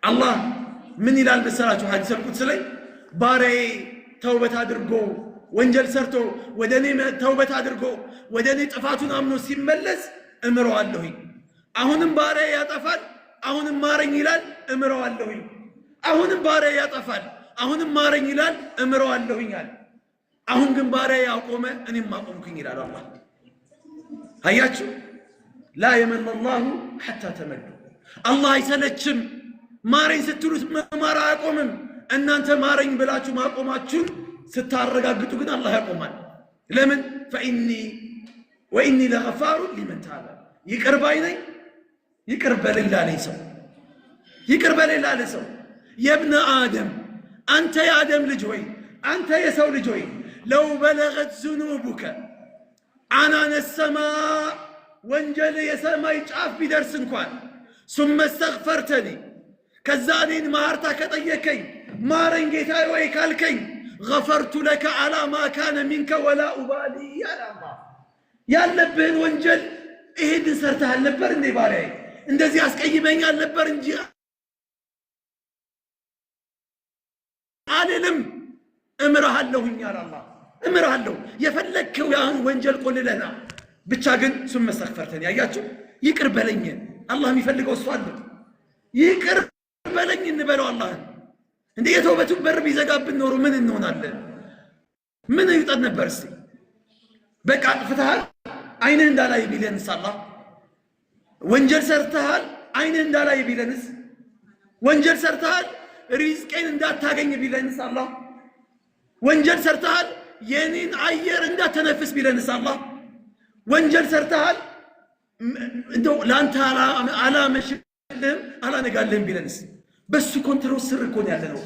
الله من إلى المسراج وحديث القدس لي باري توبة أدرجو وانجل سرتو ودني توبة أدرجو ودني تفاتون أمنو سيملس أمرو الله أهون باري يا طفل أهون مارين إلى أمرو الله أهون باري يا طفل أهون مارين إلى أمرو الله يعني أهون كن باري يا قوم أني ما أمكن إلى الله هياتشو لا يمن الله حتى تملوا الله يسلتشم مارين ستروس مارا يقومم أن أنت مارين بلاتشو ما قوماتشون ستارقاقتو كن الله يقومان لمن وإني لغفار لمن تاب يقرب عيني يقرب لله ليسو يقرب لله ليسو يا ابن آدم أنت يا آدم لجوي أنت يا سو لجوي لو بلغت ذنوبك عنان السماء وانجل يا سماء يجعف بدرس انكوان ثم استغفرتني كزانين مارتا كطيكي مارن جيتاي ويكالكي غفرت لك على ما كان منك ولا أبالي يا الله يا لبن وانجل إيه سرتها النبر إني باري እንደዚህ አስቀይመኝ አልነበር እንጂ አልልም እምርሃለሁኝ አላህ እምርሃለሁ የፈለከው ያን ወንጀል ቆልለና ብቻ ግን ሱም መስተግፈርተን ያያችሁ ይቅር በለኝ አላህ የሚፈልገው እሱ አለ ይቅር በለኝ እንበለው አላህ እንደ የተውበቱ በር ቢዘጋብን ኖሮ ምን እንሆናለን ምን ይውጣ ነበር እስቲ በቃ ፍትሃ አይነ እንዳላይ ቢለንስ አላህ ወንጀል ሰርተሃል አይነ እንዳላይ ቢለንስ ወንጀል ሰርተሃል ሪዝቄን እንዳታገኝ ቢለንስ አላህ ወንጀል ሰርተሃል የኔን አየር እንዳተነፍስ ቢለንስ አላህ ወንጀል ሰርተሃል እንደው ላንተ አላመሽልም አላነጋልህም ቢለንስ በሱ ኮንትሮል ስር እኮ ያለ ነው